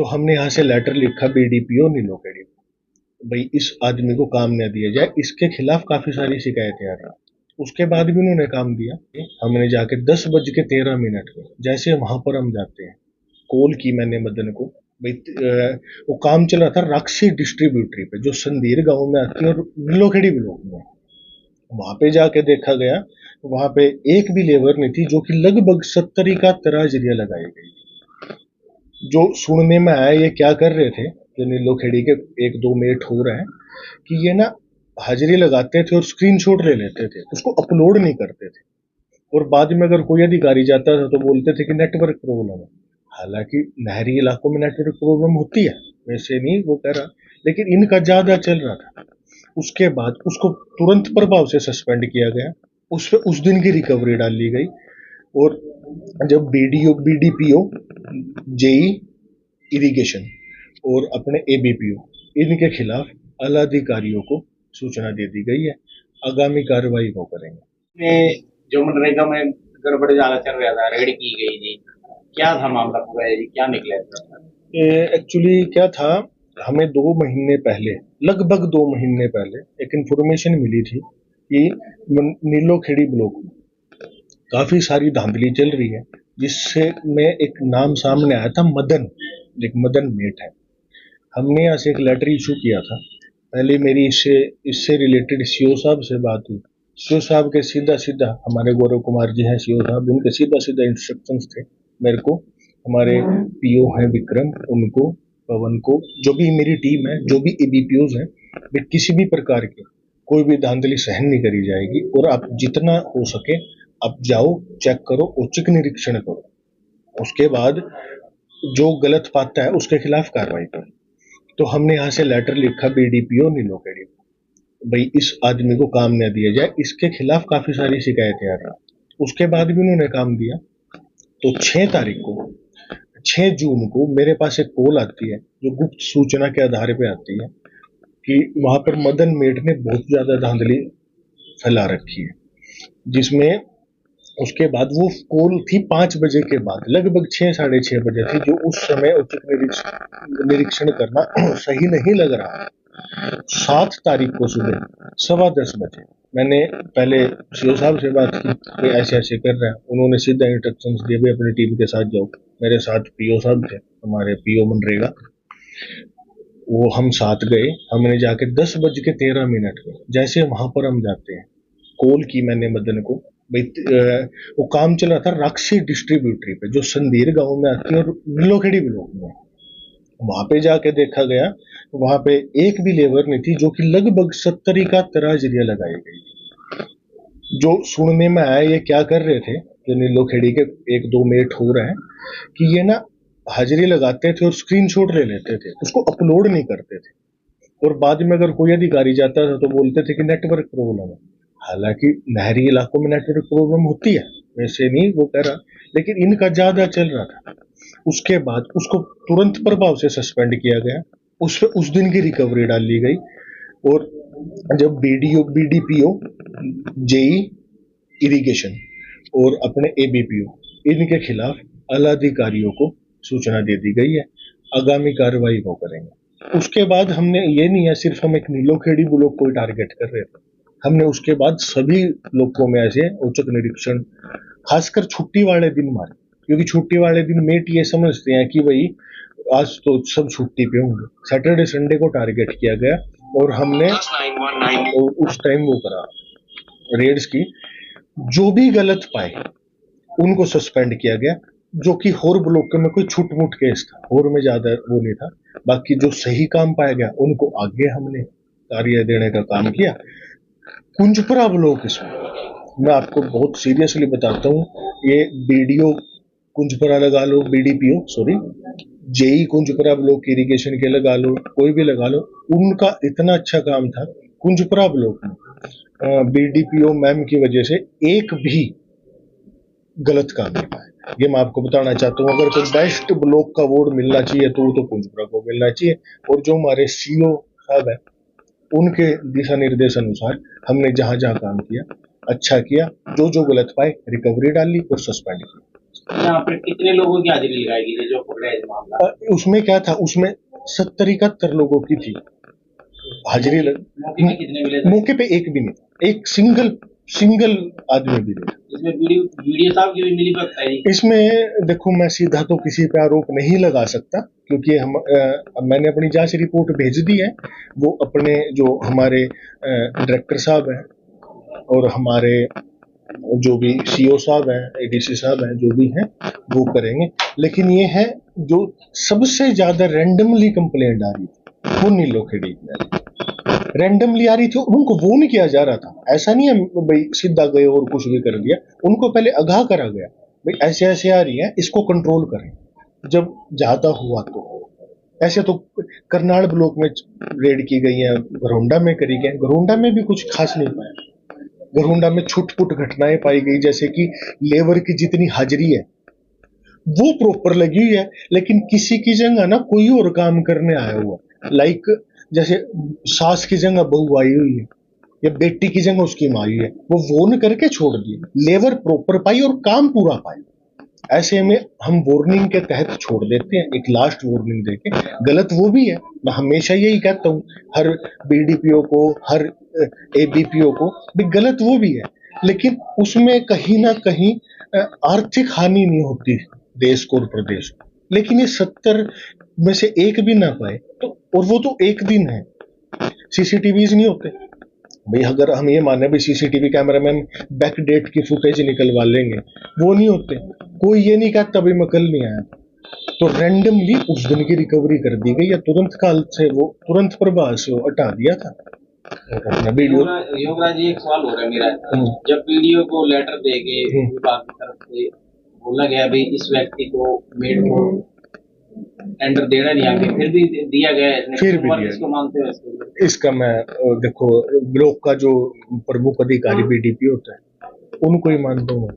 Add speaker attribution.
Speaker 1: तो हमने यहाँ से लेटर लिखा बीडीपीओ नीलोखेड़ी, भाई इस आदमी को काम न दिया जाए, इसके खिलाफ काफी सारी शिकायतें आ रही। उसके बाद भी उन्होंने काम दिया। हमने जाके 10:13 में जैसे वहां पर हम जाते हैं, कॉल की मैंने मदन को, भाई वो काम चल रहा था राक्षी डिस्ट्रीब्यूटरी पे जो संधीर गांव में आती है और नीलोखेड़ी ब्लॉक में। वहां पे जाके देखा गया, वहां पे एक भी लेबर नहीं थी, जो कि लगभग 70 हाजिरियां लगाई गई। जो सुनने में आया, ये क्या कर रहे थे, जो नीलोखेड़ी के एक दो मेट हो रहे हैं, कि ये ना हाजिरी लगाते थे और स्क्रीनशॉट ले लेते थे, उसको अपलोड नहीं करते थे, और बाद में अगर कोई अधिकारी जाता था तो बोलते थे कि नेटवर्क प्रॉब्लम है। हालांकि नहरी इलाकों में नेटवर्क प्रॉब्लम होती है, वैसे नहीं वो कह रहा, लेकिन इनका ज्यादा चल रहा था। उसके बाद उसको तुरंत प्रभाव से सस्पेंड किया गया, उस पे उस दिन की रिकवरी डाल ली गई। और जब बीडीपीओ, जेई इरिगेशन और अपने एबीपीओ, इनके खिलाफ आला अधिकारियों को सूचना दे दी गई है, आगामी कार्रवाई वो करेंगे।
Speaker 2: जो मनरेगा में गड़बड़ ज्यादा चल रहा था, रेड की गई थी, क्या था मामला पूरा है जी, क्या निकला?
Speaker 1: एक्चुअली क्या था, हमें 2 महीने पहले, लगभग 2 महीने पहले एक इंफॉर्मेशन मिली थी कि नीलोखेड़ी ब्लॉक में काफी सारी धांधली चल रही है, जिससे में एक नाम सामने आया था मदन, एक मदन मेट है। हमने यहाँ से एक लेटर इशू किया था। पहले मेरी इससे रिलेटेड सीओ साहब से बात हुई। सीओ साहब के सीधा सीधा, हमारे गौरव कुमार जी हैं सीओ साहब, उनके सीधा सीधा इंस्ट्रक्शंस थे मेरे को, हमारे पीओ हैं विक्रम, उनको, पवन को, जो भी मेरी टीम है, जो भी एबीपीओज हैं, वे किसी भी प्रकार की कोई भी धांधली सहन नहीं करी जाएगी। और आप जितना हो सके आप जाओ, चेक करो, औचक निरीक्षण करो, उसके बाद जो गलत पाता है उसके खिलाफ कार्रवाई करो। तो हमने यहाँ से लेटर लिखा बीडीपीओ नीलोखेड़ी, भाई इस आदमी को काम न दिया जाए, इसके खिलाफ काफी सारी शिकायतें आ रही। उसके बाद भी उन्होंने काम दिया। तो 6 जून को मेरे पास एक कॉल आती है, जो गुप्त सूचना के आधार पे आती है, कि वहां पर मदन मेट ने बहुत ज्यादा धांधली फैला रखी है, जिसमें उसके बाद वो कॉल थी 5 बजे के बाद, लगभग 6 साढ़े 6 बजे थी, जो उस समय उचित निरीक्षण करना सही नहीं लग रहा। 7 तारीख को सुबह 10:15 बजे मैंने पहले सीओ साहब से बात की कि ऐसे ऐसे कर रहे हैं। उन्होंने सीधा इंस्ट्रक्शंस दिए, भी अपनी टीम के साथ जाओ। मेरे साथ पीओ साहब थे, हमारे पीओ मनरेगा, वो हम साथ गए। हमने जाके 10:13 में जैसे वहां पर हम जाते हैं, कॉल की मैंने मदन को, भाई वो काम चल रहा था राक्षी डिस्ट्रीब्यूटरी पे जो संधीर गांव में आती है और नीलोखेड़ी ब्लॉक में। वहां पे जाके देखा गया, वहां पे एक भी लेबर नहीं थी, जो कि लगभग 70 हाजिरियां लगाई गई। जो सुनने में आया, ये क्या कर रहे थे, जो नीलोखेड़ी के एक दो मेट हो रहे हैं, कि ये ना हाजिरी लगाते थे और स्क्रीनशॉट ले लेते थे, उसको अपलोड नहीं करते थे, और बाद में अगर कोई अधिकारी जाता था तो बोलते थे कि नेटवर्क प्रॉब्लम है। हालांकि नहरी इलाकों में नेटवर्क प्रॉब्लम होती है, वैसे नहीं वो कह रहा, लेकिन इनका ज्यादा चल रहा था। उसके बाद उसको तुरंत प्रभाव से सस्पेंड किया गया, उस पे उस दिन की रिकवरी डाल ली गई। और जब बीडीपीओ, जेई इरिगेशन और अपने एबीपीओ, इनके खिलाफ आला अधिकारियों को सूचना दे दी गई है, आगामी कार्रवाई वो करेंगे। उसके बाद हमने ये नहीं है सिर्फ हम एक नीलोखेड़ी ब्लॉक को टारगेट कर रहे थे, हमने उसके बाद सभी ब्लॉकों में ऐसे औचक निरीक्षण, खासकर छुट्टी वाले दिन मारे, क्योंकि छुट्टी वाले दिन मेट ये समझते हैं कि भाई आज तो सब छुट्टी पे होंगे। सैटरडे संडे को टारगेट किया गया और हमने उस टाइम वो करा रेड्स की। जो भी गलत पाए उनको सस्पेंड किया गया, जो कि होर ब्लॉक में कोई छुट मुट केस था, होर में ज्यादा वो नहीं था। बाकी जो सही काम पाया गया उनको आगे हमने कार्य देने का काम किया। कुंजपुरा ब्लॉक, इसमें मैं आपको बहुत सीरियसली बताता हूँ, ये बीडीओ कुंजपुरा लगा लो, BDPO sorry, JE Kunjpura block irrigation के लगा लो, कोई भी लगा लो, उनका इतना अच्छा काम था। कुंजपुरा ब्लॉक में बीडीपीओ मैम की वजह से एक भी गलत काम नहीं पाया। ये मैं आपको बताना चाहता हूँ, अगर कोई बेस्ट ब्लॉक का अवार्ड मिलना चाहिए तो कुंजपुरा को मिलना चाहिए। और जो हमारे सीओ साहब है, उनके दिशा निर्देश अनुसार हमने जहां जहां काम किया अच्छा किया, जो जो गलत पाए रिकवरी डाली और सस्पेंड किया।
Speaker 2: यहाँ पर कितने लोगों की हाजिरी लगाई गई थी जो पकड़े इस मामला?
Speaker 1: उसमें क्या था, उसमें 70-71 लोगों की थी हाजिरी
Speaker 2: मौके पे कितने मिले थे?
Speaker 1: मौके पे एक भी नहीं था, एक सिंगल आदमी भी नहीं।
Speaker 2: इसमें वीडियो साहब की भी मिली भगत है जी?
Speaker 1: इसमें देखो, मैं सीधा तो किसी पे आरोप नहीं लगा सकता, क्योंकि मैंने अपनी जांच रिपोर्ट भेज दी है। वो अपने जो हमारे डायरेक्टर साहब हैं और हमारे जो भी सीओ साहब हैं, एडीसी साहब हैं, जो भी हैं वो करेंगे। लेकिन ये है, जो सबसे ज्यादा रैंडमली कंप्लेंट आ रही थी वो नीलोखेड़ी में रैंडमली आ रही थी। उनको वो नहीं किया जा रहा था, ऐसा नहीं है भाई सीधा गए और कुछ भी कर दिया। उनको पहले आगाह करा गया, भाई ऐसे ऐसे आ रही है, इसको कंट्रोल करें। जब ज्यादा हुआ तो ऐसे तो करनाल ब्लॉक में रेड की गई है, घरोंडा में करी गई। घरोंडा में भी कुछ खास नहीं पाया। घरोंडा में छुटपुट घटनाएं पाई गई, जैसे कि लेबर की जितनी हाजिरी है वो प्रॉपर लगी हुई है, लेकिन किसी की जगह ना कोई और काम करने आया हुआ, लाइक जैसे सास की जगह बहू आई हुई है या बेटी की जगह उसकी माँ आई है, वो वोन करके छोड़ दिए। लेबर प्रॉपर पाई और काम पूरा पाए। ऐसे में हम वार्निंग के तहत छोड़ देते हैं, एक लास्ट वार्निंग देके। गलत वो भी है, मैं हमेशा यही कहता हूँ हर बीडीपीओ को, हर एबीपीओ को, भी गलत वो भी है, लेकिन उसमें कहीं ना कहीं आर्थिक हानि नहीं होती देश को और प्रदेश को। लेकिन ये 70 में से एक भी ना पाए तो, और वो तो एक दिन है, सीसीटीवीज नहीं होते भाई। अगर हम ये माने भी सीसीटीवी कैमरा में बैक डेट की फुटेज निकलवा लेंगे, वो नहीं होते। कोई ये नहीं कहता भाई मैं कल नहीं आया, तो रैंडमली उस दिन की रिकवरी कर दी गई या तुरंत काल से वो तुरंत प्रभाव से वो हटा दिया था। वीडियो
Speaker 2: योगराज जी, एक सवाल हो रहा है मेरा। जब वीडियो को लेटर देके विभाग की तरफ से बोला गया भाई इस व्यक्ति को मेड को टेंडर देना नहीं आगे, फिर भी दिया गया है,
Speaker 1: फिर भी दिया।
Speaker 2: इसको मानते हो?
Speaker 1: इसका मैं देखो, ब्लॉक का जो प्रमुख अधिकारी बीडीपी होता है उनको ही मानता हूँ।